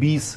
20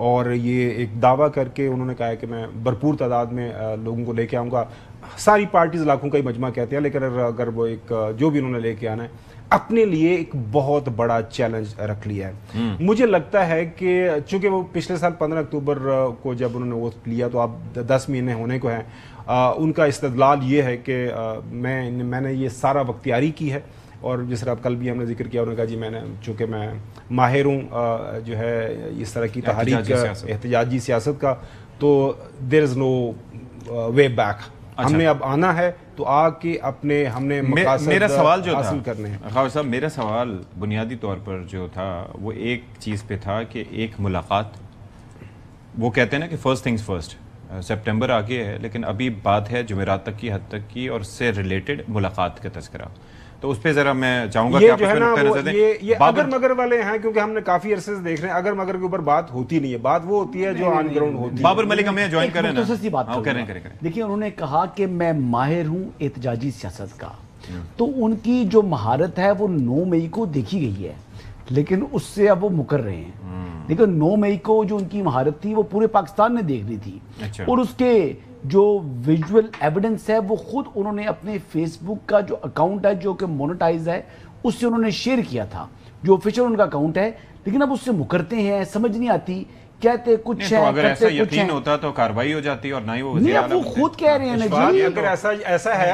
اور یہ ایک دعویٰ کر کے انہوں نے کہا ہے کہ میں بھرپور تعداد میں لوگوں کو لے کے آؤں گا. ساری پارٹیز لاکھوں کا ہی مجمع کہتے ہیں, لیکن اگر وہ ایک جو بھی انہوں نے لے کے آنا ہے اپنے لیے ایک بہت بڑا چیلنج رکھ لیا ہے. مجھے لگتا ہے کہ چونکہ وہ پچھلے سال 15 اکتوبر کو جب انہوں نے وہ لیا تو اب 10 مہینے ہونے کو ہیں, ان کا استدلال یہ ہے کہ میں نے یہ سارا وقت تیاری کی ہے, اور جس طرح کل بھی ہم نے ذکر کیا, انہوں نے کہا جی میں نے چونکہ میں ماہر ہوں جو ہے اس طرح کی تحریک احتجاجی سیاست کا, تو دیر از نو وے بیک, ہم نے اب آنا ہے تو آ کے اپنے ہم نے میرا سوال جو حاصل تھا کرنے ہیں. خاور صاحب, میرا سوال بنیادی طور پر جو تھا وہ ایک چیز پہ تھا کہ ایک ملاقات, وہ کہتے ہیں نا کہ فرسٹ تھنگز فرسٹ, سپٹمبر آگے ہے لیکن ابھی بات ہے جمعرات تک کی حد تک کی, اور اس سے ریلیٹڈ ملاقات کا تذکرہ, تو اس پہ ذرا میں چاہوں گا کہ آپ اس پہ نقطہ نظر دیں. یہ اگر مگر والے ہیں, کیونکہ ہم نے کافی عرصے سے دیکھ رہے ہیں اگر مگر کے اوپر بات ہوتی نہیں ہے, بات وہ ہوتی ہے جو آن گراؤنڈ ہوتی ہے. بابر ملک ہمیں جوائن کریں نا, سی بات کریں. دیکھیں انہوں نے کہا کہ میں ماہر ہوں احتجاجی سیاست کا, تو ان کی جو مہارت ہے وہ 9 مئی کو دیکھی گئی ہے, لیکن اس سے اب وہ مکر رہے ہیں. لیکن 9 مئی کو جو ان کی مہارت تھی وہ پورے پاکستان نے دیکھ لی تھی, اور اس کے جو ویژول ایویڈنس ہے وہ خود انہوں نے اپنے فیس بک کا جو اکاؤنٹ ہے جو کہ مونیٹائز ہے اس سے انہوں نے شیئر کیا تھا, جو آفیشیل ان کا اکاؤنٹ ہے, لیکن اب اس سے مکرتے ہیں, سمجھ نہیں آتی, کہتے کچھ ہے, اگر ایسا یقین ہوتا تو کاروائی ہو جاتی, اور نہ ہی وہ نہیں, اب وہ خود کہہ رہے ہیں نا جی. اگر ایسا ہے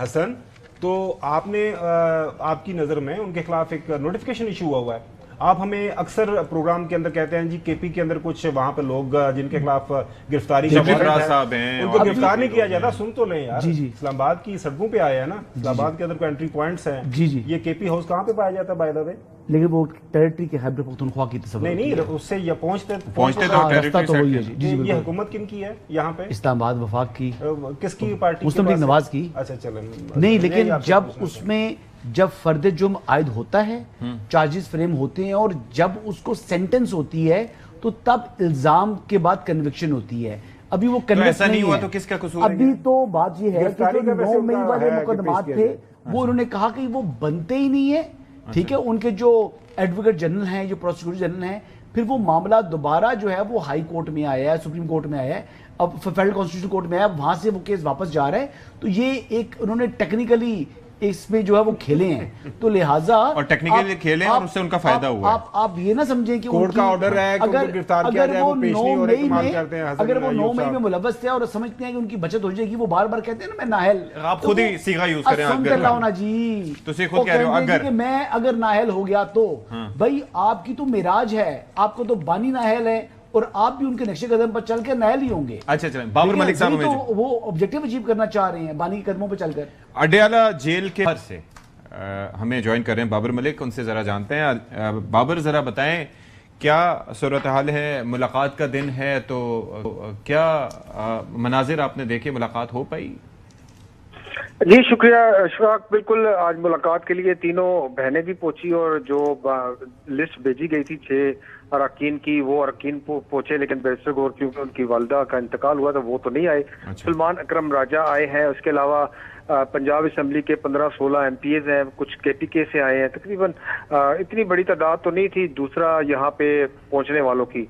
حسن, تو آپ نے آپ کی نظر میں ان کے خلاف ایک نوٹیفیکیشن ایشو ہوا ہے. آپ ہمیں اکثر پروگرام کے اندر کہتے ہیں جی کے پی کے اندر کچھ وہاں پہ لوگ جن کے خلاف گرفتاری کا وارنٹ ہے ان کو گرفتار نہیں کیا جاتا. سن تو لیں یار, اسلام آباد کی سڑکوں پہ آئے ہیں نا, اسلام آباد کے اندر کوئی انٹری پوائنٹس ہیں. یہ کے پی ہاؤس کہاں پہ پایا جاتا ہے بائی دا وے؟ لیکن وہ ٹیریٹری کے خیبر پختونخوا کی تصور نہیں, اس سے یہ پہنچتے تو وہی ہے جی. یہ حکومت کن کی ہے یہاں پہ؟ اسلام آباد وفاق کی. کس کی پارٹی؟ مسلم لیگ نواز کی. اچھا چلیں نہیں, لیکن جب اس میں جب فرد جرم عائد ہوتا ہے, چارجز فریم ہوتے ہیں, اور جب اس کو سینٹنس ہوتی ہے تو تب الزام کے بعد کنوکشن ہوتی ہے. ابھی وہ کنوکشن نہیں ہوا تو کس کا قصور ہے؟ ابھی تو بات یہ ہے کہ جو 9 مئی والے مقدمات تھے وہ انہوں نے کہا کہ وہ بنتے ہی نہیں ہیں. ٹھیک ہے, ان کے جو ایڈوکیٹ جنرل ہیں, جو پروسیکیوٹر جنرل ہیں, پھر وہ معاملہ دوبارہ جو ہے وہ ہائی کورٹ میں آیا ہے, سپریم کورٹ میں آیا ہے, اب فیڈرل کانسٹیٹیوشن کورٹ میں آیا, وہاں سے وہ کیس واپس جا رہا ہے. تو یہ ایک انہوں نے ٹیکنیکلی اس میں جو ہے وہ کھیلے ہیں, تو لہٰذا اور ٹیکنیکلی کھیلے ہیں اور اس سے ان کا فائدہ ہوا ہے. آپ یہ نہ سمجھیں کہ کورٹ کا آرڈر ہے کہ ان کو گرفتار کیا جائے, وہ پیش نہیں ہو رہے, کمال کرتے ہیں. اگر وہ 9 مئی میں ملوث تھے اور سمجھتے ہیں کہ ان کی بچت ہو جائے گی, وہ بار بار کہتے ہیں نا میں نااہل, آپ خود ہی صیغہ یوز کریں ہونا جی, تو خود کہہ رہے ہو اگر کہ میں اگر نااہل ہو گیا تو بھائی آپ کی تو معراج ہے, آپ کو تو بانی نااہل ہے, اور آپ بھی ان کے نقش قدم پر چل کے نااہل ہی ہوں گے. اچھا چلیں, بابر ملک صاحب تو وہ آبجیکٹیو اچیو کرنا چاہ رہے ہیں بانی کے قدموں پہ چل کر. اڈیالہ جیل کے سے ہمیں جوائن کر رہے ہیں بابر ملک, ان سے ذرا جانتے ہیں. بابر ذرا بتائیں کیا صورتحال ہے, ملاقات کا دن ہے تو کیا مناظر آپ نے دیکھے, ملاقات ہو پائی؟ جی شکریہ اشفاق, بالکل آج ملاقات کے لیے تینوں بہنیں بھی پہنچی, اور جو لسٹ بھیجی گئی تھی 6 اراکین کی, وہ اراکین پہنچے, لیکن بیرسٹر گور کیونکہ ان کی والدہ کا انتقال ہوا تو وہ تو نہیں آئے. سلمان اکرم راجہ آئے ہیں, اس کے علاوہ پنجاب اسمبلی کے 15-16 ایم پی ایز ہیں, کچھ کے پی کے سے آئے ہیں. تقریباً اتنی بڑی تعداد تو نہیں تھی دوسرا یہاں پہ پہنچنے والوں کی.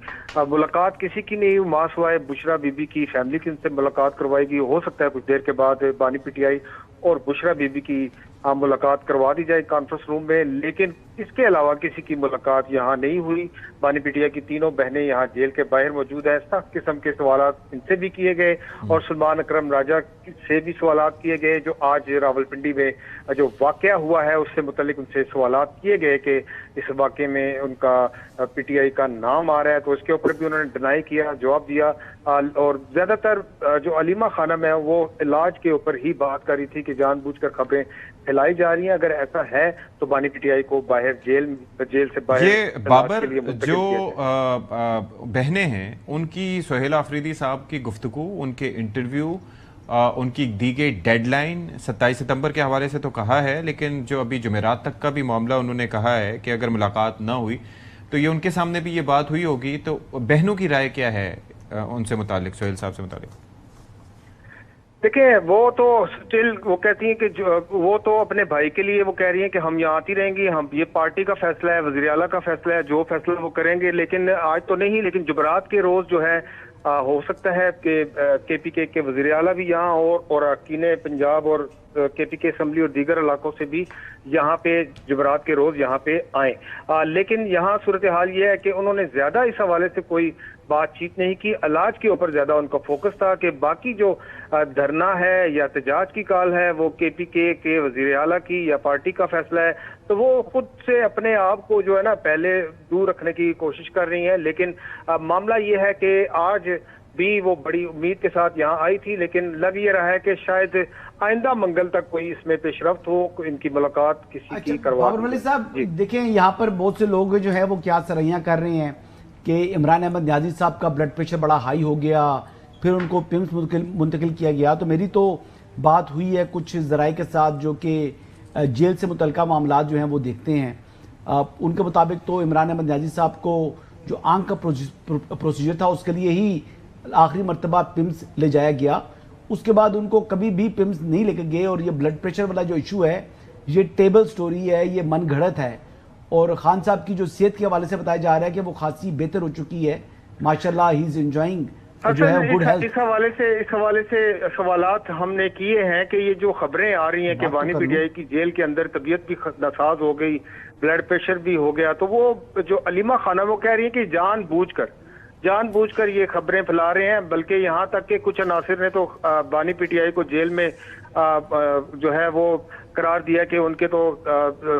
ملاقات کسی کی نہیں ہوئی, ماں سوائے بشرا بی بی کی فیملی کی, ان سے ملاقات کروائی گئی. ہو سکتا ہے کچھ دیر کے بعد بانی پی ٹی آئی اور بشرا بی بی کی ملاقات کروا دی جائے کانفرنس روم میں, لیکن اس کے علاوہ کسی کی ملاقات یہاں نہیں ہوئی. بانی پی ٹی آئی کی تینوں بہنیں یہاں جیل کے باہر موجود ہیں. سخت قسم کے سوالات ان سے بھی کیے گئے, اور سلمان اکرم راجہ سے بھی سوالات کیے گئے. جو آج راولپنڈی میں جو واقعہ ہوا ہے اس سے متعلق ان سے سوالات کیے گئے کہ اس واقعے میں ان کا پی ٹی آئی کا نام آ رہا ہے, تو اس کے اوپر بھی انہوں نے ڈینائی کیا, جواب دیا. اور زیادہ تر جو علیمہ خانم ہے وہ علاج کے اوپر ہی بات کر رہی تھی کہ جان بوجھ کر خبریں پھیلائی جا رہی ہیں. اگر ایسا ہے تو بانی پی ٹی آئی کو باہر جیل سے باہر. یہ بابر جو بہنیں ہیں ان کی سہیل آفریدی صاحب کی گفتگو, ان کے انٹرویو, ان کی دی گئی ڈیڈ لائن 27 ستمبر کے حوالے سے تو کہا ہے, لیکن جو ابھی جمعرات تک کا بھی معاملہ انہوں نے کہا ہے کہ اگر ملاقات نہ ہوئی تو یہ ان کے سامنے بھی یہ بات ہوئی ہوگی. تو بہنوں کی رائے کیا ہے ان سے متعلق, سہیل صاحب سے متعلق؟ دیکھیں وہ تو اسٹل وہ کہتی ہیں کہ وہ تو اپنے بھائی کے لیے وہ کہہ رہی ہیں کہ ہم یہاں آتی رہیں گی، ہم یہ پارٹی کا فیصلہ ہے، وزیر اعلیٰ کا فیصلہ ہے، جو فیصلہ وہ کریں گے، لیکن آج تو نہیں، لیکن جمعرات کے روز جو ہے ہو سکتا ہے کہ کے پی کے وزیر اعلیٰ بھی یہاں اور اراکین پنجاب اور کے پی کے اسمبلی اور دیگر علاقوں سے بھی یہاں پہ جمعرات کے روز یہاں پہ آئیں، لیکن یہاں صورتحال یہ ہے کہ انہوں نے زیادہ اس حوالے سے کوئی بات چیت نہیں کی، علاج کے اوپر زیادہ ان کا فوکس تھا کہ باقی جو دھرنا ہے یا احتجاج کی کال ہے وہ کے پی کے وزیر اعلیٰ کی یا پارٹی کا فیصلہ ہے، تو وہ خود سے اپنے آپ کو جو ہے نا پہلے دور رکھنے کی کوشش کر رہی ہیں، لیکن معاملہ یہ ہے کہ آج بھی وہ بڑی امید کے ساتھ یہاں آئی تھی، لیکن لگ یہ رہا ہے کہ شاید آئندہ منگل تک کوئی اس میں پیش رفت ہو، ان کی ملاقات کسی کی کروا بابر ملک صاحب دیکھیں یہاں پر بہت سے لوگ جو ہے وہ کیا سرائیاں کر رہے ہیں کہ عمران احمد نیازی صاحب کا بلڈ پریشر بڑا ہائی ہو گیا، پھر ان کو پیمز منتقل کیا گیا، تو میری تو بات ہوئی ہے کچھ ذرائع کے ساتھ جو کہ جیل سے متعلقہ معاملات جو ہیں وہ دیکھتے ہیں، ان کے مطابق تو عمران احمد نیازی صاحب کو جو آنکھ کا پروسیجر تھا اس کے لیے ہی آخری مرتبہ پیمز لے جایا گیا، اس کے بعد ان کو کبھی بھی پیمز نہیں لے کے گئے، اور یہ بلڈ پریشر والا جو ایشو ہے یہ ٹیبل سٹوری ہے، یہ من گھڑت ہے، اور خان صاحب کی جو صحت کے حوالے سے بتایا جا رہا ہے کہ وہ خاصی بہتر ہو چکی ہے ماشاءاللہ، ہی از انجوائنگ جو ہے گڈ ہیلتھ۔ اس حوالے سے سوالات ہم نے کیے ہیں کہ یہ جو خبریں آ رہی ہیں کہ وانی پی ٹی آئی کی جیل کے اندر طبیعت بھی ناساز ہو گئی، بلڈ پریشر بھی ہو گیا، تو وہ جو علیمہ خانم وہ کہہ رہی ہیں کہ جان بوجھ کر یہ خبریں پھیلا رہے ہیں، بلکہ یہاں تک کہ کچھ عناصر نے تو بانی پی ٹی آئی کو جیل میں جو ہے وہ قرار دیا کہ ان کے تو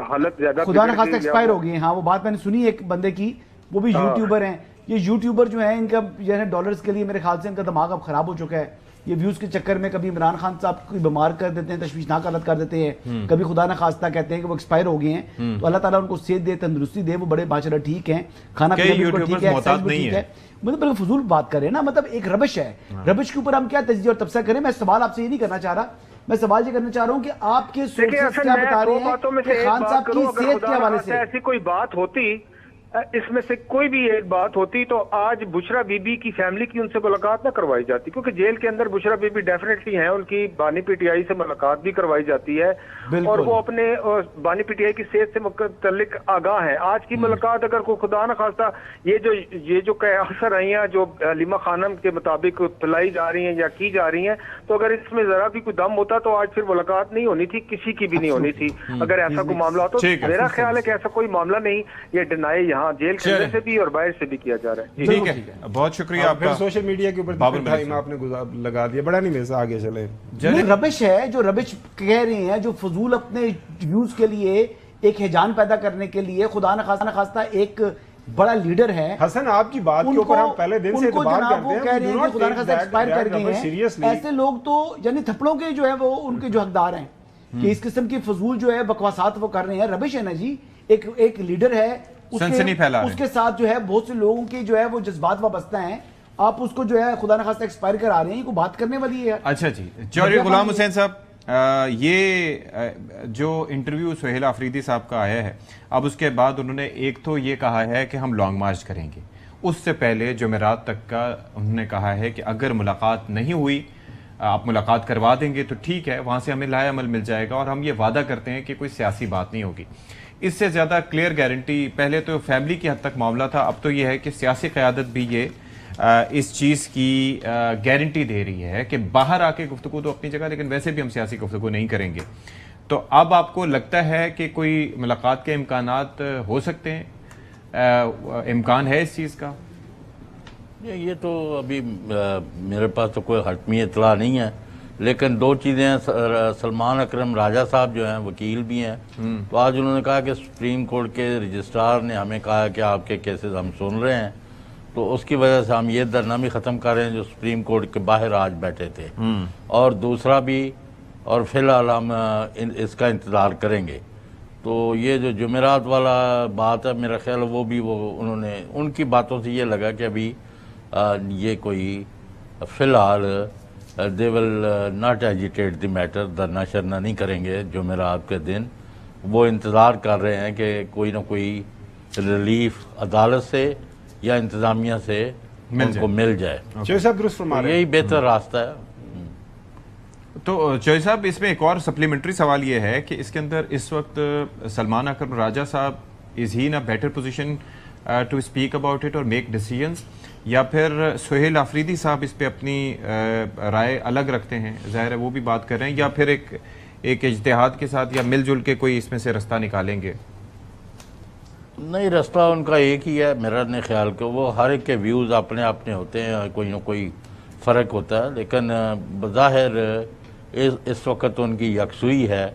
حالت زیادہ خدا نہ خواستہ ایکسپائر ہو گئی ہیں۔ ہاں وہ بات میں نے سنی ایک بندے کی، وہ بھی یوٹیوبر ہیں، یہ یوٹیوبر جو ہیں ان کا جو ہے ڈالرز کے لیے میرے خیال سے ان کا دماغ اب خراب ہو چکا ہے، یہ ویوز کے چکر میں کبھی عمران خان صاحب کو بیمار کر دیتے ہیں، تشویشناک حالت کر دیتے ہیں، کبھی خدا نہ خواستہ کہتے ہیں کہ وہ ایکسپائر ہو گئے ہیں، تو اللہ تعالیٰ ان کو صحت دے، تندرستی دے، وہ بڑے ماشاءاللہ ٹھیک ہیں، کھانا پینا بالکل ٹھیک ہے، ایکسرسائز بھی ٹھیک ہے، مطلب فضول بات کر رہے ہیں نا، مطلب ایک ربش ہے، ربش کے اوپر ہم کیا تجزیہ اور تبصرہ کریں۔ میں سوال آپ سے یہ نہیں کرنا چاہ رہا، میں سوال یہ کرنا چاہ رہا ہوں کہ آپ کے سورسز کیا بتا رہے ہیں کہ خان صاحب کی صحت کے حوالے سے ایسی کوئی بات ہوتی، اس میں سے کوئی بھی ایک بات ہوتی تو آج بشرا بی بی کی فیملی کی ان سے ملاقات نہ کروائی جاتی، کیونکہ جیل کے اندر بشرا بی بی ڈیفینیٹلی ہیں، ان کی بانی پی ٹی آئی سے ملاقات بھی کروائی جاتی ہے، اور وہ اپنے بانی پی ٹی آئی کی صحت سے متعلق آگاہ ہیں۔ آج کی ملاقات اگر کوئی خدا نہ خواستہ یہ جو قیاسر رہی ہیں جو علیمہ خانم کے مطابق پھیلائی جا رہی ہیں یا کی جا رہی ہیں، تو اگر اس میں ذرا بھی کوئی دم ہوتا تو آج پھر ملاقات نہیں ہونی تھی، کسی کی بھی نہیں ہونی تھی اگر ایسا کوئی معاملہ ہو۔ تو میرا خیال ہے کہ ایسا کوئی معاملہ نہیں، یہ ڈینائی یہاں جیل کے اندر سے بھی اور باہر سے بھی کیا جا رہا ہے۔ ٹھیک ہے، بہت شکریہ آپ کا۔ سوشل میڈیا کے اوپر ٹائم آپ نے لگا دیا، بڑا نہیں ویسا، آگے چلیں۔ ربش ہے جو ربش کہہ رہے ہیں، جو فضول اپنے ویوز کے لیے ایک ہیجان پیدا کرنے کے لیے، خدا نہ خواستہ ایک بڑا لیڈر ہے حسن، آپ کی بات کے اوپر ہم پہلے دن سے اعتبار کرتے ہیں، کہہ رہے ہیں کہ خدا نہ خواستہ ایکسپائر کر گئے ہیں، ایسے لوگ تو یعنی تھپڑوں کے جو ہے وہ ان کے جو حقدار ہیں کہ اس قسم کی فضول جو ہے بکواسات وہ کر رہے ہیں، ربش ہے نا جی، ایک لیڈر ہے، اس کے ساتھ جو ہے بہت سے لوگوں کی جو ہے وہ جذبات وابستہ ہیں، آپ اس کو جو ہے خدا نہ خواستہ ایکسپائر کرا رہے ہیں، کوئی بات کرنے والی ہے۔ اچھا جی، چودھری غلام حسین صاحب، یہ جو انٹرویو سہیل آفریدی صاحب کا آیا ہے، اب اس کے بعد انہوں نے ایک تو یہ کہا ہے کہ ہم لانگ مارچ کریں گے، اس سے پہلے جمعرات تک کا انہوں نے کہا ہے کہ اگر ملاقات نہیں ہوئی، آپ ملاقات کروا دیں گے تو ٹھیک ہے، وہاں سے ہمیں لائے عمل مل جائے گا، اور ہم یہ وعدہ کرتے ہیں کہ کوئی سیاسی بات نہیں ہوگی۔ اس سے زیادہ کلیئر گارنٹی پہلے تو فیملی کی حد تک معاملہ تھا، اب تو یہ ہے کہ سیاسی قیادت بھی یہ اس چیز کی گارنٹی دے رہی ہے کہ باہر آ کے گفتگو تو اپنی جگہ، لیکن ویسے بھی ہم سیاسی گفتگو نہیں کریں گے۔ تو اب آپ کو لگتا ہے کہ کوئی ملاقات کے امکانات ہو سکتے ہیں، امکان ہے اس چیز کا؟ یہ تو ابھی میرے پاس تو کوئی حتمی اطلاع نہیں ہے، لیکن دو چیزیں ہیں۔ سلمان اکرم راجہ صاحب جو ہیں وکیل بھی ہیں، تو آج انہوں نے کہا کہ سپریم کورٹ کے رجسٹرار نے ہمیں کہا کہ آپ کے کیسز ہم سن رہے ہیں، تو اس کی وجہ سے ہم یہ دھرنا بھی ختم کر رہے ہیں جو سپریم کورٹ کے باہر آج بیٹھے تھے، اور دوسرا بھی، اور فی الحال ہم اس کا انتظار کریں گے۔ تو یہ جو جمعرات والا بات ہے، میرا خیال وہ بھی انہوں نے ان کی باتوں سے یہ لگا کہ ابھی یہ کوئی فی الحال they will not agitate the matter، دھرنا شرنا نہیں کریں گے جمعرات کے دن، وہ انتظار کر رہے ہیں کہ کوئی نہ کوئی ریلیف عدالت سے یا انتظامیہ سے ان کو مل جائے، صاحب درست فرما رہے ہیں، یہی بہتر راستہ ہے۔ تو چوہدری صاحب اس میں ایک اور سپلیمنٹری سوال یہ ہے کہ اس کے اندر اس وقت سلمان اکرم راجہ صاحب is he in a better position to speak about it اور میک ڈیسیجنس، یا پھر سہیل آفریدی صاحب اس پہ اپنی رائے الگ رکھتے ہیں، ظاہر ہے وہ بھی بات کر رہے ہیں، یا پھر ایک اجتہاد کے ساتھ یا مل جل کے کوئی اس میں سے رستہ نکالیں گے؟ نہیں، رستہ ان کا ایک ہی ہے میرا نہیں خیال کہ وہ ہر ایک کے ویوز اپنے اپنے ہوتے ہیں، کوئی نہ کوئی فرق ہوتا ہے، لیکن بظاہر اس وقت ان کی یکسوئی ہے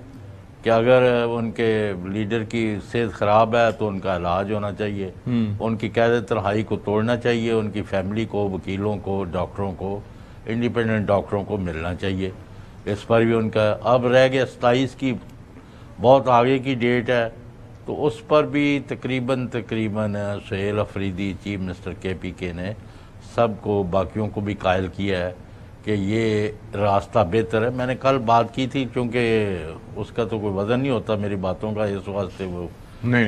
کہ اگر ان کے لیڈر کی صحت خراب ہے تو ان کا علاج ہونا چاہیے، ان کی قید تنہائی کو توڑنا چاہیے، ان کی فیملی کو، وکیلوں کو، ڈاکٹروں کو، انڈیپینڈنٹ ڈاکٹروں کو ملنا چاہیے، اس پر بھی ان کا اب رہ گیا 27 کی بہت آگے کی ڈیٹ ہے، تو اس پر بھی تقریباً Sohail Afridi chief minister KPK نے سب کو، باقیوں کو بھی قائل کیا ہے کہ یہ راستہ بہتر ہے۔ میں نے کل بات کی تھی، چونکہ اس کا تو کوئی وزن نہیں ہوتا میری باتوں کا، اس واسطے وہ میں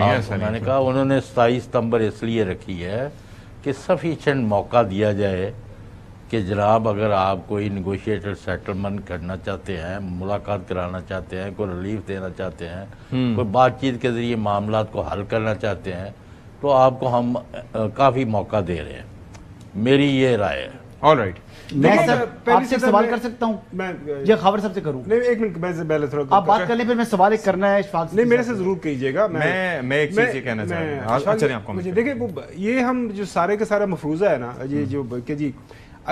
نے کہا انہوں نے 27 ستمبر اس لیے رکھی ہے کہ سفیشینٹ موقع دیا جائے کہ جناب اگر آپ کوئی نیگوشیٹڈ سیٹلمنٹ کرنا چاہتے ہیں، ملاقات کرانا چاہتے ہیں، کوئی ریلیف دینا چاہتے ہیں، کوئی بات چیت کے ذریعے معاملات کو حل کرنا چاہتے ہیں، تو آپ کو ہم کافی موقع دے رہے ہیں، میری یہ رائے ہے۔ آل رائٹ، میں آپ سے سوال کر سکتا ہوں؟ یہ خبر صاحب سے کروں؟ نہیں، ایک منٹ، میں تھوڑا آپ بات کر لیں، پھر میں سوال ایک کرنا ہے اشفاق سے۔ نہیں، میرے سے ضرور کیجیے گا۔ میں ایک چیز یہ کہنا چاہتا ہوں، دیکھیں یہ ہم جو سارے کا سارا مفروضہ ہے نا، یہ جو کہ جی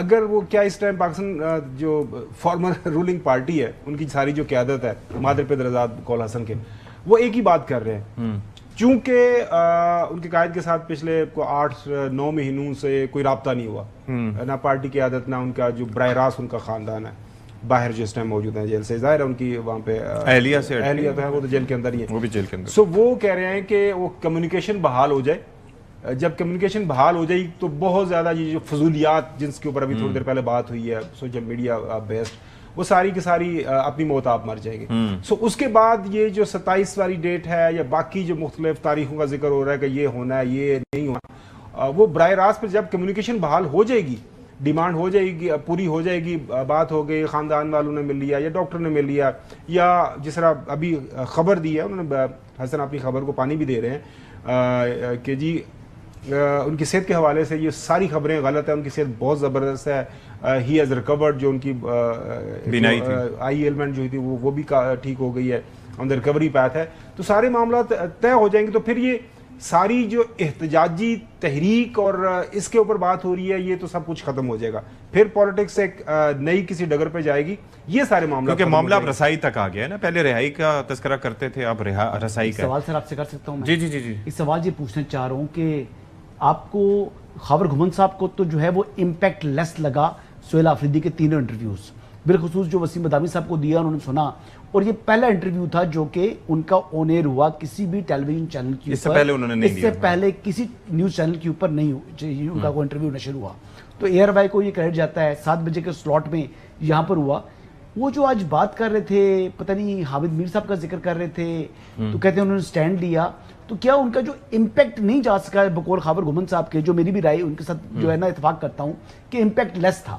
اگر وہ کیا اس ٹائم پاکستان جو فارمر رولنگ پارٹی ہے، ان کی ساری جو قیادت ہے مادر پدر آزاد کول حسن کے، وہ ایک ہی بات کر رہے ہیں، چونکہ ان کے قائد کے ساتھ پچھلے 8-9 مہینوں سے کوئی رابطہ نہیں ہوا، نہ پارٹی کی قیادت، نہ ان کا جو براہ راست ان کا خاندان ہے باہر جو اس ٹائم موجود ہیں جیل سے، ظاہر ہے ان کی وہاں پہ اہلیہ تو ہے، وہ تو جیل کے اندر ہی ہے، وہ بھی جیل کے اندر۔ سو وہ کہہ رہے ہیں کہ وہ کمیونیکیشن بحال ہو جائے، جب کمیونیکیشن بحال ہو جائے تو بہت زیادہ یہ جو فضولیات جن کے اوپر ابھی تھوڑی دیر پہلے بات ہوئی ہے سوشل میڈیا بیسڈ، وہ ساری کی ساری اپنی موت آپ مر جائیں گے۔ سو اس کے بعد یہ جو 27 والی ڈیٹ ہے یا باقی جو مختلف تاریخوں کا ذکر ہو رہا ہے کہ یہ ہونا ہے، یہ نہیں ہونا، وہ براہ راست پہ جب کمیونیکیشن بحال ہو جائے گی، ڈیمانڈ ہو جائے گی، پوری ہو جائے گی، بات ہو گئی، خاندان والوں نے مل لیا یا ڈاکٹر نے مل لیا، یا جس طرح ابھی خبر دی ہے انہوں نے، حسن اپنی خبر کو پانی بھی دے رہے ہیں کہ جی ان کی صحت کے حوالے سے یہ ساری خبریں غلط ہیں، ان کی صحت بہت زبردست ہے، ہی ہیز ریکورڈ، جو ان کی آئی ایلمنٹ جو تھی وہ بھی ٹھیک ہو گئی ہے، آن دا ریکوری پیتھ ہے، تو سارے معاملات طے ہو جائیں گے، تو پھر یہ ساری جو احتجاجی تحریک اور اس کے اوپر بات ہو رہی ہے یہ تو سب کچھ ختم ہو جائے گا، پھر پولیٹکس ایک نئی کسی ڈگر پہ جائے گی، یہ سارے معاملات، کیونکہ معاملہ اب رسائی تک آ گیا ہے نا، پہلے رہائی کا تذکرہ کرتے تھے، اب رسائی کا۔ سوال سر آپ سے کر سکتا ہوں؟ جی جی جی جی، اس سوال یہ پوچھنا چاہ رہا ہوں کہ آپ کو خاور گھمن صاحب کو تو جو ہے وہ امپیکٹ لیس لگا سہیل آفریدی کے تینوں انٹرویوز، بالخصوص جو وسیم مدامی صاحب کو دیا انہوں نے سنا، اور یہ پہلا انٹرویو تھا جو کہ ان کا آن ایئر ہوا کسی بھی ٹیلی ویژن چینل کے اوپر، اس سے پہلے انہوں نے نہیں دیا، اس سے پہلے کسی نیوز چینل کے اوپر نہیں ان کا کوئی انٹرویو نشر ہوا، تو ایئر وائی کو یہ کریڈٹ جاتا ہے، 7 بجے کے سلاٹ میں یہاں پر ہوا۔ وہ جو آج بات کر رہے تھے، پتہ نہیں حامد میر صاحب کا ذکر کر رہے تھے، تو کہتے ہیں انہوں نے سٹینڈ لیا، تو کیا ان کا جو امپیکٹ نہیں جا سکا بقول خاور گھمن صاحب کے، جو میری بھی رائے ان کے ساتھ جو ہے نا اتفاق کرتا ہوں کہ امپیکٹ لیس تھا،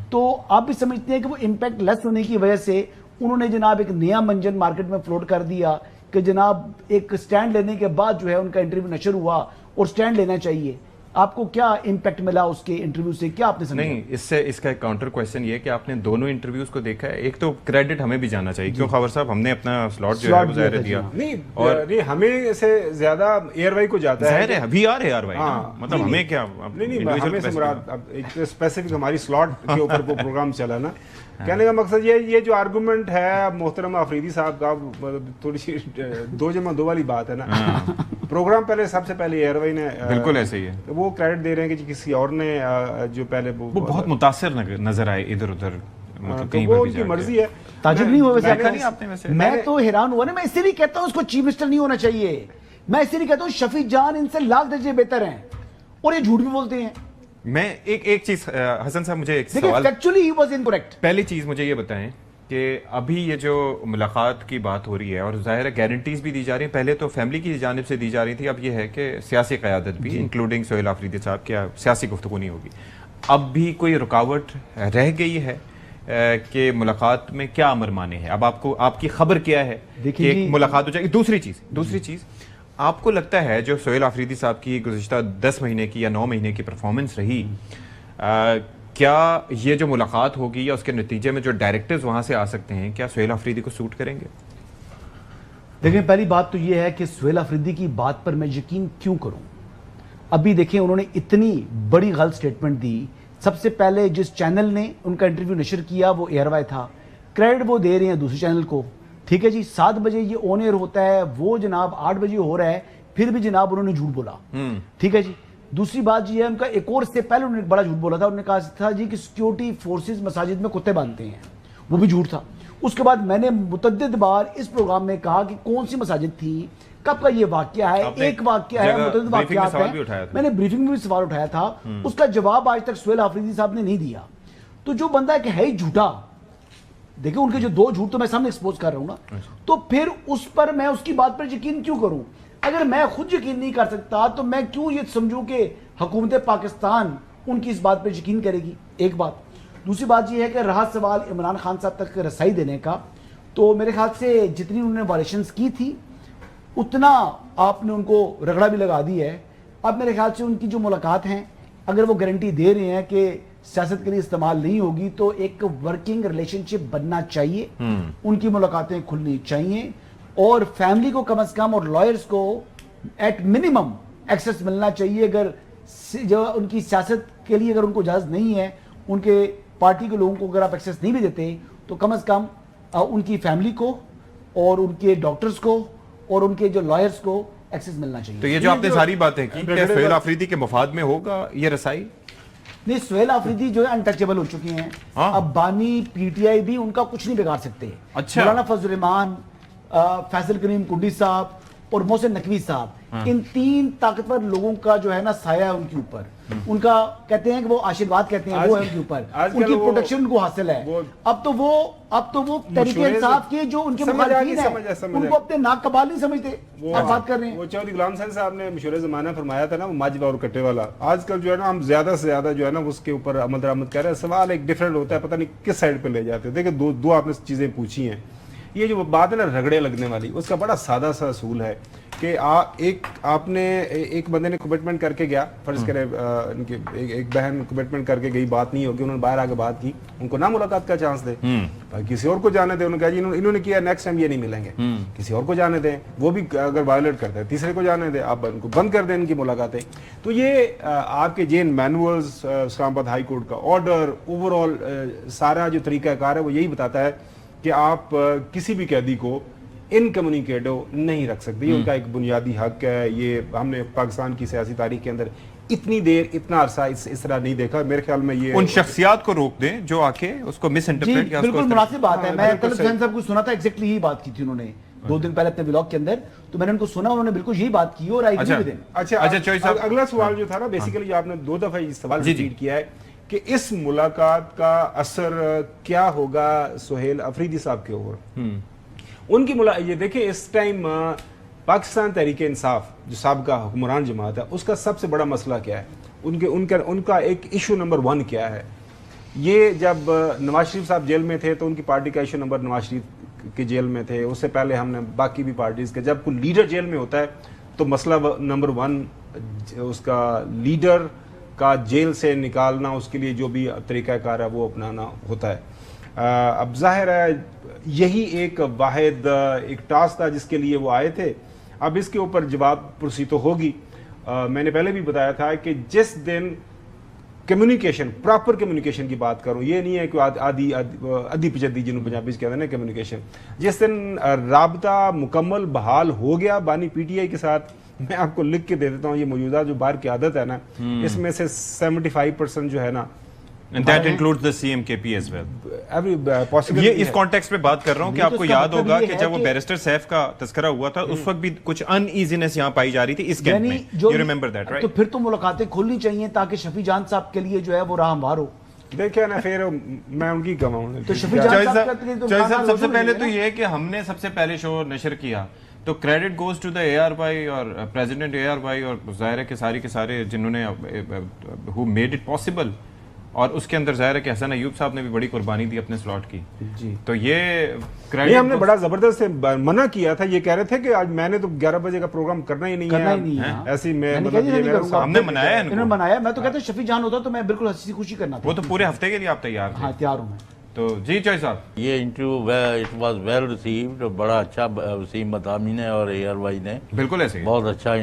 تو آپ بھی سمجھتے ہیں کہ وہ امپیکٹ لیس ہونے کی وجہ سے انہوں نے جناب ایک نیا منجن مارکیٹ میں فلوٹ کر دیا کہ جناب ایک سٹینڈ لینے کے بعد جو ہے ان کا انٹرویو نشر ہوا اور سٹینڈ لینا چاہیے؟ آپ کو کیا امپیکٹ ملا اس کے انٹرویو سے، کیا آپ نے سمجھا؟ نہیں، اس کا ایک کاؤنٹر کویسچن یہ ہے کہ آپ نے دونوں انٹرویوز کو دیکھا ہے، ایک تو کریڈٹ ہمیں بھی جانا چاہیے، کیوں خاور صاحب ہم نے اپنا سلاٹ جو ہے وہ ظاہر دیا، نہیں ہمیں سے زیادہ ایئر وائی کو جاتا ہے، ظاہر ہے ابھی آ رہے ایئر وائی، مطلب ہمیں کیا، نہیں ہمیں سے مراد ایک اسپیسیفک ہماری سلاٹ کے اوپر وہ پروگرام چلا نا، کہنے کا مقصد یہ جو آرگومنٹ ہے محترم آفریدی صاحب کا، تھوڑی سی 2+2 والی بات ہے نا، پروگرام پہلے سب سے پہلے ایئر وائی نے، بالکل ایسے ہی ہے، وہ کریڈٹ دے رہے ہیں کہ کسی اور نے جو پہلے وہ بہت متاثر نظر آئے ادھر ادھر، وہ ان کی مرضی ہے۔ تعجب نہیں ہوا میں تو حیران ہوا نا، میں اسی لیے کہتا ہوں اس کو چیف منسٹر نہیں ہونا چاہیے، میں اسی لیے کہتا ہوں شفیع جان ان سے لاکھ درجے بہتر ہیں، اور یہ جھوٹ بھی بولتے ہیں۔ میں ایک چیز حسن صاحب مجھے ایک سوال، پہلی چیز مجھے یہ بتائیں کہ ابھی یہ جو ملاقات کی بات ہو رہی ہے اور ظاہر ہے گارنٹیز بھی دی جا رہی ہیں، پہلے تو فیملی کی جانب سے دی جا رہی تھی، اب یہ ہے کہ سیاسی قیادت بھی انکلوڈنگ سہیل آفریدی صاحب کیا سیاسی گفتگو نہیں ہوگی، اب بھی کوئی رکاوٹ رہ گئی ہے کہ ملاقات میں کیا امر مانے ہیں؟ اب آپ کی خبر کیا ہے کہ ایک ملاقات ہو جائے گی؟ دوسری چیز آپ کو لگتا ہے جو سہیل آفریدی صاحب کی گزشتہ 10 مہینے کی یا 9 مہینے کی پرفارمنس رہی، کیا یہ جو ملاقات ہوگی یا اس کے نتیجے میں جو ڈائریکٹرز وہاں سے آ سکتے ہیں، کیا سہیل آفریدی کو سوٹ کریں گے؟ دیکھیں، پہلی بات تو یہ ہے کہ سہیل آفریدی کی بات پر میں یقین کیوں کروں؟ ابھی دیکھیں انہوں نے اتنی بڑی غلط سٹیٹمنٹ دی. سب سے پہلے جس چینل نے ان کا انٹرویو نشر کیا وہ ایئر وائی تھا، کریڈٹ وہ دے رہے ہیں دوسرے چینل کو. ٹھیک ہے جی، 7 بجے یہ آن ایئر ہوتا ہے، وہ جناب 8 بجے ہو رہا ہے، پھر بھی جناب انہوں نے جھوٹ بولا. ٹھیک ہے جی. دوسری بات یہ ہے، ان کا ایک اور اس سے پہلے انہوں نے بڑا جھوٹ بولا تھا. انہوں نے کہا تھا جی کہ سیکیورٹی فورسز مساجد میں کتے باندھتے ہیں، وہ بھی جھوٹ تھا. اس کے بعد میں نے متعدد بار اس پروگرام میں کہا کہ کون سی مساجد تھی، کب کا یہ واقعہ ہے، ایک واقعہ ہے، متعدد واقعات ہیں. میں نے بریفنگ میں بھی سوال اٹھایا تھا، اس کا جواب آج تک سہیل آفریدی صاحب نے نہیں دیا. تو جو بندہ ہے کہ ہے ہی جھوٹا، دیکھیں ان کے جو 2 جھوٹ تو میں سامنے ایکسپوز کر رہا ہوں نا، تو پھر اس پر میں اس کی بات پر یقین کیوں کروں؟ اگر میں خود یقین نہیں کر سکتا تو میں کیوں یہ سمجھوں کہ حکومت پاکستان ان کی اس بات پر یقین کرے گی؟ ایک بات. دوسری بات یہ ہے کہ رہا سوال عمران خان صاحب تک رسائی دینے کا، تو میرے خیال سے جتنی انہوں نے وائلیشنز کی تھی اتنا آپ نے ان کو رگڑا بھی لگا دی ہے. اب میرے خیال سے ان کی جو ملاقات ہیں، اگر وہ گارنٹی دے رہے ہیں کہ سیاست کے لیے استعمال نہیں ہوگی، تو ایک ورکنگ ریلیشن شپ بننا چاہیے. ان کی ملاقاتیں کھلنی چاہیے، اور فیملی کو کم از کم اور لائرز کو ایٹ منیمم ایکسیس ملنا چاہیے. اگر جو ان کی سیاست کے لیے اگر ان کو اجازت نہیں ہے، ان کے پارٹی کے لوگوں کو اگر آپ ایکسیس نہیں بھی دیتے، تو کم از کم ان کی فیملی کو اور ان کے ڈاکٹرز کو اور ان کے جو لائرز کو ایکسیس ملنا چاہیے. تو یہ جو آپ نے ساری باتیں کی، کیا سہیل آفریدی کے مفاد میں ہوگا یہ رسائی؟ نہیں، سہیل آفریدی جو ہے انٹچیبل ہو چکی ہیں. اب بانی پی ٹی آئی بھی ان کا کچھ نہیں بگاڑ سکتے. مولانا فضل الرحمان، فیصل کریم کنڈی صاحب اور محسن نقوی صاحب، ان 3 طاقتور لوگوں کا جو ہے نا سایہ ہے ان کے اوپر. ان کا کہتے ہیں کہ وہ آشیرواد کہتے ہیں، وہ ہے ان کے اوپر، ان کی پروٹیکشن ان کو حاصل ہے. اب تو وہ تحریک انصاف کے جو ان کے مخالفین ہیں ان کو اپنے ناک کا بال نہیں سمجھتے. آپ بات کر رہے ہیں، وہ چودھری غلام حسین صاحب نے مشورے زمانہ فرمایا تھا نا، وہ ماجد اور کٹے والا. آج کل جو ہے نا ہم زیادہ سے زیادہ جو ہے نا اس کے اوپر عمل درآمد کر رہے ہیں. سوال ایک ڈیفرنٹ ہوتا ہے، پتہ نہیں کس سائڈ پہ لے جاتے ہیں. دیکھیں دو آپ نے چیزیں پوچھی ہیں. یہ جو بات ہے نا رگڑے لگنے والی، اس کا بڑا سادہ سا اصول ہے کہ آپ نے ایک بندے نے کمٹمنٹ کر کے گیا، فرض کرے ایک بہن کمٹمنٹ کر کے گئی، بات نہیں ہوگی، انہوں نے باہر آ کے بات کی، ان کو نہ ملاقات کا چانس دے، کسی اور کو جانے دیں. انہوں نے کہا جی انہوں نے کیا، نیکسٹ ٹائم یہ نہیں ملیں گے، کسی اور کو جانے دیں. وہ بھی اگر وائلیٹ کرتے ہیں تیسرے کو جانے دیں، آپ ان کو بند کر دیں ان کی ملاقاتیں. تو یہ آپ کے جین مینولز، اسلام آباد ہائی کورٹ کا آرڈر، اوور آل سارا جو طریقہ کار ہے وہ یہی بتاتا ہے کہ آپ کسی بھی قیدی کو انکمیونیکیٹو نہیں رکھ سکتے. یہ ان کا ایک بنیادی حق ہے. یہ ہم نے پاکستان کی سیاسی تاریخ کے اندر اتنی دیر اتنا عرصہ اس طرح نہیں دیکھا. میرے خیال میں یہ ان شخصیات کو روک دیں جو آ کے اس کو مس انٹرپریٹ کیا. بالکل مناسب بات ہے. میں طلب حسین صاحب کو سنا تھا، ایگزیکٹلی یہی بات کی تھی انہوں نے 2 دن پہلے اپنے ولاگ کے اندر، تو میں نے ان کو سنا، انہوں نے بالکل یہی بات کی. اور اچھا اگلا سوال جو تھا نا، بیسیکلی آپ نے 2 دفعہ یہ سوال ریپیٹ کیا ہے کہ اس ملاقات کا اثر کیا ہوگا سہیل آفریدی صاحب کے اوپر. ان کی یہ دیکھیں اس ٹائم پاکستان تحریک انصاف جو سابقہ حکمران جماعت ہے، اس کا سب سے بڑا مسئلہ کیا ہے؟ ان کا ایک ایشو نمبر 1 کیا ہے؟ یہ جب نواز شریف صاحب جیل میں تھے تو ان کی پارٹی کا ایشو نمبر نواز شریف کے جیل میں تھے. اس سے پہلے ہم نے باقی بھی پارٹیز کے، جب کوئی لیڈر جیل میں ہوتا ہے تو مسئلہ نمبر 1 اس کا لیڈر کا جیل سے نکالنا، اس کے لیے جو بھی طریقہ کار ہے وہ اپنانا ہوتا ہے. اب ظاہر ہے یہی ایک واحد ایک ٹاسک تھا جس کے لیے وہ آئے تھے. اب اس کے اوپر جواب پرسی تو ہوگی. میں نے پہلے بھی بتایا تھا کہ جس دن کمیونیکیشن، پراپر کمیونیکیشن کی بات کروں، یہ نہیں ہے کہ آدھی پچھدی جنہوں پنجابی سے کہتے ہیں نا کمیونیکیشن، جس دن رابطہ مکمل بحال ہو گیا بانی پی ٹی آئی کے ساتھ، میں آپ کو لکھ کے دے دیتا ہوں، یہ موجودہ جو باہر کی عادت ہے نا، اس میں سے 75% جو ہے نا، And that includes the CMKP as well. یہ اس کانٹیکسٹ میں بات کر رہا ہوں کہ آپ کو یاد ہوگا کہ جب وہ بیرسٹر سیف کا تذکرہ ہوا تھا اس وقت بھی کچھ ان ایزینس یہاں پائی جا رہی تھی اس کیمپ میں. You remember that, right? تو پھر تو ملاقاتیں کھولنی چاہیے تاکہ شفیع جان صاحب کے لیے جو ہے وہ راہ ہموار ہو. دیکھیں نا پھر میں ان کی کہوں تو شفیع جان صاحب سب سے پہلے تو یہ ہے کہ ہم نے سب سے پہلے شو نشر کیا تو credit goes to the A R Y اور پریزیڈنٹ اے آر وائی، اور ظاہر ہے کہ سارے جنہوں نے who made it possible اور اس کے اندر ظاہر ہے کہ حسن ایوب صاحب نے بھی بڑی قربانی دی اپنے سلاٹ کی. جی تو یہ نہیں ہم نے بڑا زبردست سے منع کیا تھا, یہ کہہ رہے تھے کہ آج میں نے تو 11 بجے کا پروگرام کرنا ہی نہیں ہے, ایسی میں ہم نے منایا انہوں نے منایا. میں تو کہتا ہوں شفیع جان ہوتا تو میں بالکل ہنسی خوشی کرنا تھا. وہ تو پورے ہفتے کے لیے آپ تیار تھے. ہاں تیار ہوں میں. تو جی چوئی صاحب یہ interview it was well received, بڑا اچھا وسیم مدامی نے اور اے آر وائی نے بالکل ایسے ہی بہت اچھا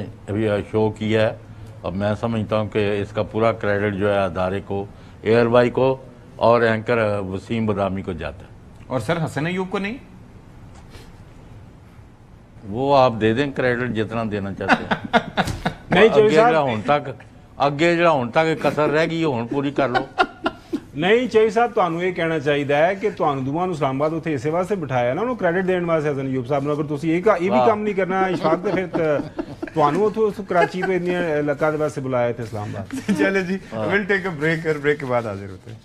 شو کیا ہے. اب میں سمجھتا ہوں کہ اس کا پورا کریڈٹ جو ہے ادارے کو, اے آر وائی کو اور اینکر وسیم مدامی کو جاتا ہے. اور سر حسن ایوب کو نہیں؟ وہ آپ دے دیں کریڈٹ جتنا دینا چاہتے ہیں. نہیں اگے جڑا ہن تک کسر رہ گئی ہن پوری کر لو. نہیں چوئی صاحب تانوں یہ کہنا چاہیے کہ تانوں دوواں نوں اسلام آباد اتنے اسے واسطے بٹھایا نا, انہوں کریڈٹ دین واسطے حسن ایوب صاحب نے. اگر تسی یہ بھی کام نہیں کرنا اشفاق تے پھر تانوں اتوں کراچی پہ اتنی علاقہ دے واسطے بلایا تھے اسلام آباد. چلے جی ول ٹیک اے بریک, اور بریک کے بعد حاضر ہوتے ہیں.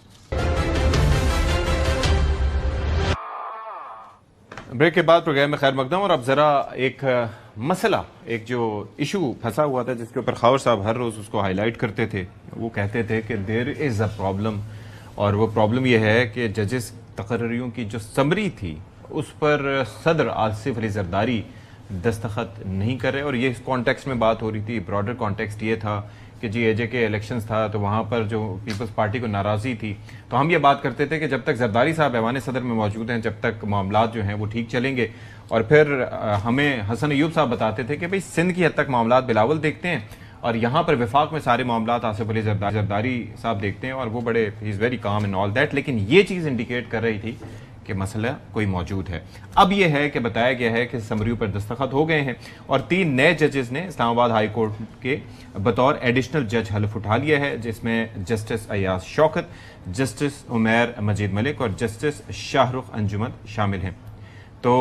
بریک کے بعد پروگرام میں خیر مقدم. اور اب ذرا ایک مسئلہ, ایک جو ایشو پھنسا ہوا تھا جس کے اوپر خاور صاحب ہر روز اس کو ہائی لائٹ کرتے تھے. وہ کہتے تھے کہ دیر از اے پرابلم, اور وہ پرابلم یہ ہے کہ ججز تقرریوں کی جو سمری تھی اس پر صدر آصف علی زرداری دستخط نہیں کر رہے. اور یہ اس کانٹیکسٹ میں بات ہو رہی تھی, براڈر کانٹیکسٹ یہ تھا کہ جی اے جے کے الیکشنز تھا تو وہاں پر جو پیپلز پارٹی کو ناراضی تھی, تو ہم یہ بات کرتے تھے کہ جب تک زرداری صاحب ایوان صدر میں موجود ہیں, جب تک معاملات جو ہیں وہ ٹھیک چلیں گے. اور پھر ہمیں حسن ایوب صاحب بتاتے تھے کہ بھئی سندھ کی حد تک معاملات بلاول دیکھتے ہیں, اور یہاں پر وفاق میں سارے معاملات آصف علی زرداری صاحب دیکھتے ہیں, اور وہ بڑے ہی is very calm in all that. لیکن یہ چیز انڈیکیٹ کر رہی تھی کہ مسئلہ کوئی موجود ہے. اب یہ ہے کہ بتایا گیا ہے کہ سمریوں پر دستخط ہو گئے ہیں, اور 3 نئے ججز نے اسلام آباد ہائی کورٹ کے بطور ایڈیشنل جج حلف اٹھا لیا ہے, جس میں جسٹس ایاز شوکت, جسٹس عمیر مجید ملک اور جسٹس شاہ رخ انجمن شامل ہیں. تو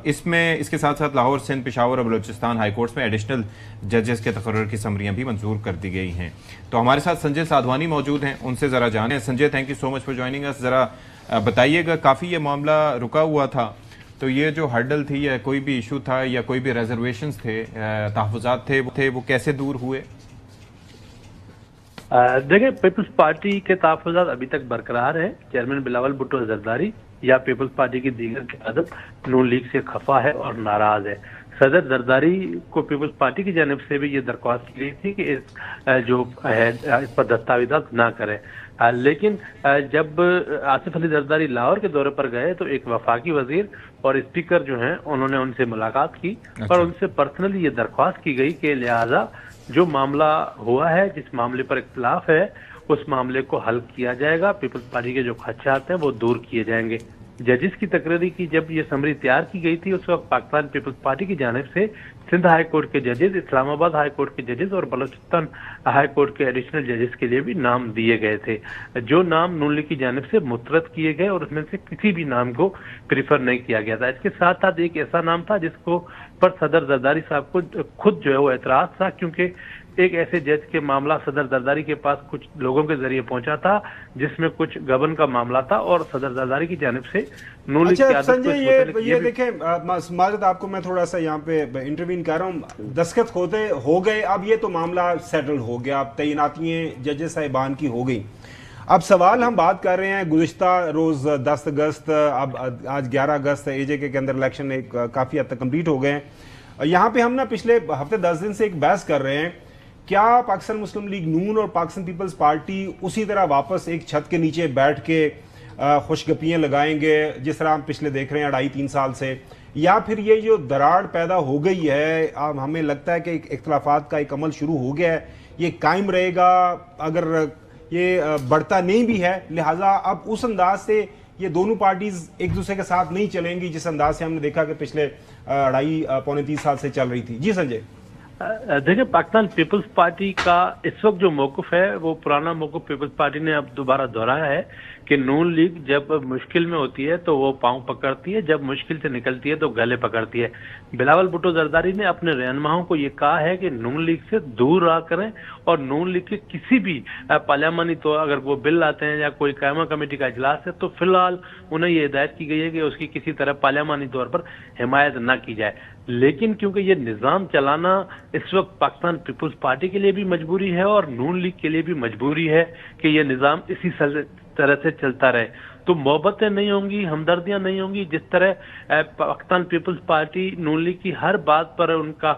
اس کے ساتھ ساتھ لاہور, سندھ, پشاور اور بلوچستان ہائی کورٹس میں ایڈیشنل ججز کے تقرر کی سمریاں بھی منظور کر دی گئی ہیں. تو ہمارے ساتھ سنجے سادھوانی موجود ہیں, ان سے ذرا جانیں. Sanjay, thank you so much for joining us. ذرا بتائیے گا, کافی یہ معاملہ رکا ہوا تھا, تو یہ جو ہرڈل تھی یا کوئی بھی ایشو تھا یا کوئی بھی ریزرویشنز تھے, تحفظات تھے, وہ کیسے دور ہوئے؟ دیکھیں پیپلز پارٹی کے تحفظات ابھی تک برقرار ہیں. چیئرمین بلاول بھٹو زرداری یا پیپلز پارٹی کی دیگر قیادت نون لیگ سے خفا ہے اور ناراض ہے. صدر زرداری کو پیپلز پارٹی کی جانب سے بھی یہ درخواست کی گئی تھی کہ اس پر دستاویزات نہ کریں, لیکن جب آصف علی زرداری لاہور کے دورے پر گئے تو ایک وفاقی وزیر اور اسپیکر جو ہیں انہوں نے ان سے ملاقات کی اور ان سے پرسنلی یہ درخواست کی گئی کہ لہٰذا جو معاملہ ہوا ہے, جس معاملے پر اختلاف ہے, اس معاملے کو حل کیا جائے گا. پیپلز پارٹی کے جو خدشات ہیں وہ دور کیے جائیں گے. ججز کی تقرری کی جب یہ سمری تیار کی گئی تھی اس وقت پاکستان پیپلز پارٹی کی جانب سے سندھ ہائی کورٹ کے ججز, اسلام آباد ہائی کورٹ کے ججز اور بلوچستان ہائی کورٹ کے ایڈیشنل ججز کے لیے بھی نام دیے گئے تھے, جو نام نون لیگ کی جانب سے مسترد کیے گئے اور اس میں سے کسی بھی نام کو پریفر نہیں کیا گیا تھا. اس کے ساتھ ساتھ ایک ایسا نام تھا جس کو پر صدر زرداری صاحب کو خود جو ہے وہ اعتراض تھا, کیونکہ ایک ایسے جج کے معاملہ صدر زرداری کے پاس کچھ لوگوں کے ذریعے پہنچا تھا جس میں کچھ گبن کا معاملہ تھا, اور صدر زرداری کی جانب سے نون لیگ کی عادت کو یہ دیکھیں معذرت آپ کو میں تھوڑا سا یہاں پہ انٹروین کر رہا ہوں. دستخط ہو گئے, اب یہ تو معاملہ سیٹل ہو گیا, اب تعیناتیاں ججز صاحبان کی ہو گئی. اب سوال ہم بات کر رہے ہیں گزشتہ روز 10 اگست, اب آج 11 اگست, اے جے کے اندر الیکشن ایک کافی حد تک کمپلیٹ ہو گئے ہیں. یہاں پہ ہم نا پچھلے ہفتے 10 دن سے ایک بحث کر رہے ہیں, کیا پاکستان مسلم لیگ نون اور پاکستان پیپلز پارٹی اسی طرح واپس ایک چھت کے نیچے بیٹھ کے خوش گپیاں لگائیں گے جس طرح ہم پچھلے دیکھ رہے ہیں 2.5-3 سال سے, یا پھر یہ جو دراڑ پیدا ہو گئی ہے, ہمیں لگتا ہے کہ اختلافات کا ایک عمل شروع ہو گیا ہے, یہ قائم رہے گا اگر یہ بڑھتا نہیں بھی ہے, لہٰذا اب اس انداز سے یہ دونوں پارٹیز ایک دوسرے کے ساتھ نہیں چلیں گی جس انداز سے ہم نے دیکھا کہ پچھلے 2.5-3 سال سے چل رہی تھی. جی سنجے. دیکھیں پاکستان پیپلز پارٹی کا اس وقت جو موقف ہے وہ پرانا موقف پیپلز پارٹی نے اب دوبارہ دہرایا ہے کہ نون لیگ جب مشکل میں ہوتی ہے تو وہ پاؤں پکڑتی ہے، جب مشکل سے نکلتی ہے تو گلے پکڑتی ہے۔ بلاول بھٹو زرداری نے اپنے رہنماؤں کو یہ کہا ہے کہ نون لیگ سے دور رہا کریں، اور نون لیگ کے کسی بھی پارلیمانی تو اگر وہ بل لاتے ہیں یا کوئی قائمہ کمیٹی کا اجلاس ہے تو فی الحال انہیں یہ ہدایت کی گئی ہے کہ اس کی کسی طرح پارلیمانی طور پر حمایت نہ کی جائے۔ لیکن کیونکہ یہ نظام چلانا اس وقت پاکستان پیپلز پارٹی کے لیے بھی مجبوری ہے اور نون لیگ کے لیے بھی مجبوری ہے کہ یہ نظام اسی طرح سے چلتا رہے، تو محبتیں نہیں ہوں گی، ہمدردیاں نہیں ہوں گی۔ جس طرح پاکستان پیپلز پارٹی نون لیگ کی ہر بات پر ان کا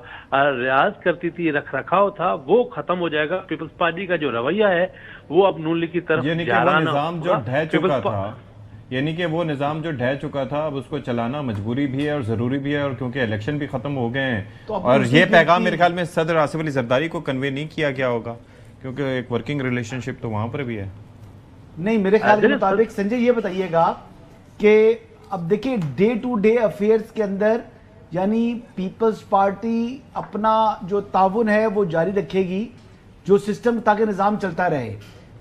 ریاض کرتی تھی، رکھ رکھاؤ تھا، وہ ختم ہو جائے گا۔ پیپلز پارٹی کا جو رویہ ہے وہ اب نون لیگ کی طرف یعنی کہ وہ نظام جو ڈھہ چکا تھا، یعنی کہ وہ نظام جو ڈھہ چکا تھا اب اس کو چلانا مجبوری بھی ہے اور ضروری بھی ہے، اور کیونکہ الیکشن بھی ختم ہو گئے ہیں، اور یہ پیغام میرے خیال میں صدر آصف علی زرداری کو کنوے نہیں کیا گیا ہوگا، کیونکہ ایک ورکنگ ریلیشن شپ تو وہاں پر بھی ہے۔ نہیں، میرے خیال کے مطابق سنجے یہ بتائیے گا کہ اب دیکھیں ڈے ٹو ڈے افیئرز کے اندر یعنی پیپلز پارٹی اپنا جو تعاون ہے وہ جاری رکھے گی، جو سسٹم تاکہ نظام چلتا رہے،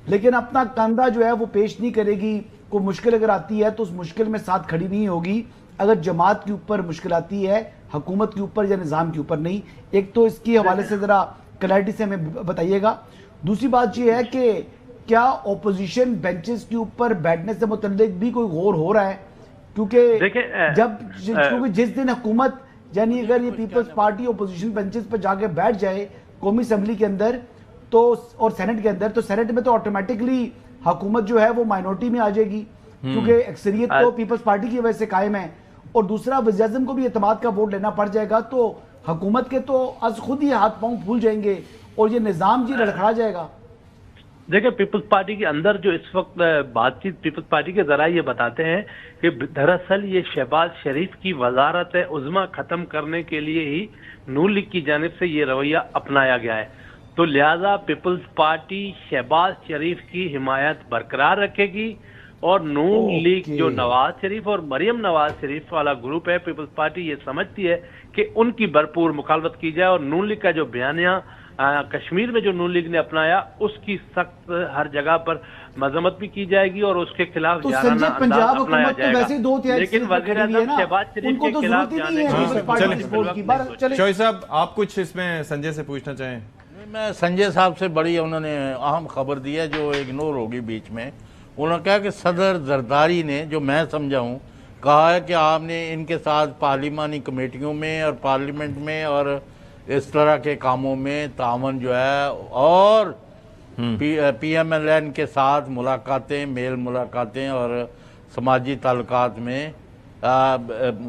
لیکن اپنا کاندھا جو ہے وہ پیش نہیں کرے گی۔ کوئی مشکل اگر آتی ہے تو اس مشکل میں ساتھ کھڑی نہیں ہوگی۔ اگر جماعت کے اوپر مشکل آتی ہے، حکومت کے اوپر یا نظام کے اوپر نہیں۔ ایک تو اس کی حوالے سے ذرا کلیئرٹی سے ہمیں بتائیے گا۔ دوسری بات یہ ہے کہ کیا اپوزیشن بینچز کے اوپر بیٹھنے سے متعلق بھی کوئی غور ہو رہا ہے؟ کیونکہ جس دن حکومت یعنی اگر یہ پیپلز پارٹی اپوزیشن بینچز پہ جا کے بیٹھ جائے قومی اسمبلی کے اندر تو اور سینٹ کے اندر، تو سینٹ میں تو آٹومیٹکلی حکومت جو ہے وہ مائنورٹی میں آ جائے گی، کیونکہ اکثریت تو پیپلز پارٹی کی وجہ سے قائم ہے، اور دوسرا وزیر اعظم کو بھی اعتماد کا ووٹ لینا پڑ جائے گا، تو حکومت کے تو از خود ہی ہاتھ پاؤں پھول جائیں گے اور یہ نظام جی لڑکھڑا جائے گا۔ دیکھیں پیپلز پارٹی کے اندر جو اس وقت بات چیت پیپلز پارٹی کے ذرائع یہ بتاتے ہیں کہ دراصل یہ شہباز شریف کی وزارت عظمیٰ ختم کرنے کے لیے ہی نون لیگ کی جانب سے یہ رویہ اپنایا گیا ہے، تو لہذا پیپلز پارٹی شہباز شریف کی حمایت برقرار رکھے گی، اور نون لیگ جو نواز شریف اور مریم نواز شریف والا گروپ ہے، پیپلز پارٹی یہ سمجھتی ہے کہ ان کی بھرپور مخالفت کی جائے، اور نون لیگ کا جو بیانیہ کشمیر میں جو نون لیگ نے اپنایا اس کی سخت ہر جگہ پر مذمت بھی کی جائے گی اور اس کے خلاف جارحانہ انداز اپنایا جائے گا۔ لیکن وزیر اعظم شہباز شریف کے خلاف جانے شوئی صاحب آپ کچھ اس میں سنجے سے پوچھنا چاہیں؟ میں سنجے صاحب سے بڑی انہوں نے اہم خبر دی ہے جو اگنور ہوگی بیچ میں۔ انہوں نے کہا کہ صدر زرداری نے، جو میں سمجھا ہوں، کہا ہے کہ آپ نے ان کے ساتھ پارلیمانی کمیٹیوں میں اور پارلیمنٹ میں اور اس طرح کے کاموں میں تعاون جو ہے، اور پی ایم ایل این کے ساتھ ملاقاتیں، میل ملاقاتیں اور سماجی تعلقات میں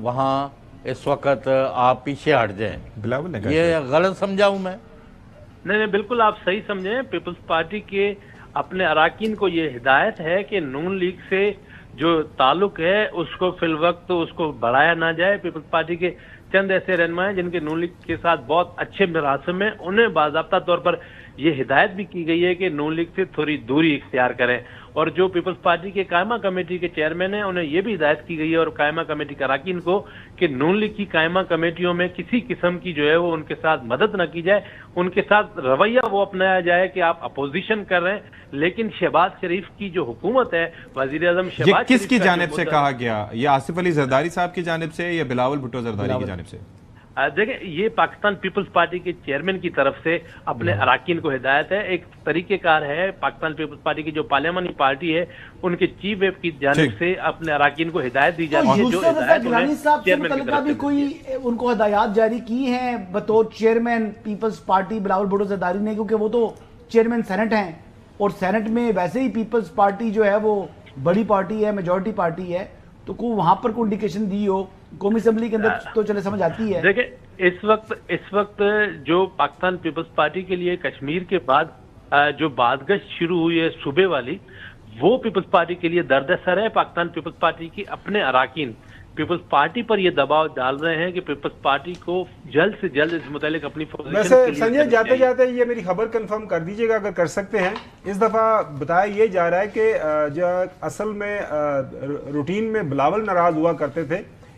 وہاں اس وقت آپ پیچھے ہٹ جائیں۔ یہ غلط سمجھا ہوں میں؟ نہیں، بالکل آپ صحیح سمجھیں۔ پیپلز پارٹی کے اپنے اراکین کو یہ ہدایت ہے کہ نون لیگ سے جو تعلق ہے اس کو فی الوقت اس کو بڑھایا نہ جائے۔ پیپلز پارٹی کے چند ایسے رہنما ہیں جن کے نون لیگ کے ساتھ بہت اچھے مراسم ہیں، انہیں باضابطہ طور پر یہ ہدایت بھی کی گئی ہے کہ نون لیگ سے تھوڑی دوری اختیار کریں، اور جو پیپلز پارٹی کے قائمہ کمیٹی کے چیئرمین ہیں انہیں یہ بھی ہدایت کی گئی ہے اور قائمہ کمیٹی کے اراکین کو کہ نون لیگ کی قائمہ کمیٹیوں میں کسی قسم کی جو ہے وہ ان کے ساتھ مدد نہ کی جائے، ان کے ساتھ رویہ وہ اپنایا جائے کہ آپ اپوزیشن کر رہے ہیں، لیکن شہباز شریف کی جو حکومت ہے، وزیر اعظم شہباز شریف کس کی جانب سے کہا گیا؟ یہ آصف علی زرداری صاحب کی جانب سے یا بلاول بھٹو زرداری کی جانب سے؟ دیکھیں یہ پاکستان پیپلز پارٹی کے چیئرمین کی طرف سے اپنے اراکین کو ہدایت ہے۔ ایک طریقہ کار ہے پاکستان پیپلز پارٹی کی جو پارلیمانی پارٹی ہے ان کے چیف ویپ کی جانب سے اپنے اراکین کو ہدایت دی جاتی ہے، جو ہدایت چیئرمین کی طرف سے کوئی ان کو ہدایات جاری کی ہیں بطور چیئرمین پیپلز پارٹی بلاول بھٹو زرداری نے، کیونکہ وہ تو چیئرمین سینٹ ہیں اور سینٹ میں ویسے ہی پیپلز پارٹی جو ہے وہ بڑی پارٹی ہے، میجورٹی پارٹی ہے، تو کوئی وہاں پر کوئی انڈیکیشن دی ہو قومی اسمبلی کے اندر تو چلے سمجھ آتی ہے۔ دیکھیں اس وقت جو پاکستان پیپلز پارٹی کے لیے کشمیر کے بعد جو بازگشت شروع ہوئی ہے صوبے والی، وہ پیپلز پارٹی کے لیے درد سر ہے۔ پاکستان پیپلز پارٹی کی اپنے اراکین پیپلز پارٹی پر یہ دباؤ ڈال رہے ہیں کہ پیپلز پارٹی کو جلد سے جلد اس متعلق اپنی ویسے سنجے جاتے جاتے یہ میری خبر کنفرم کر دیجیے گا اگر کر سکتے ہیں۔ اس دفعہ بتایا یہ جا رہا ہے کہ جو اصل میں روٹین میں بلاول ناراض ہوا کرتے تھے،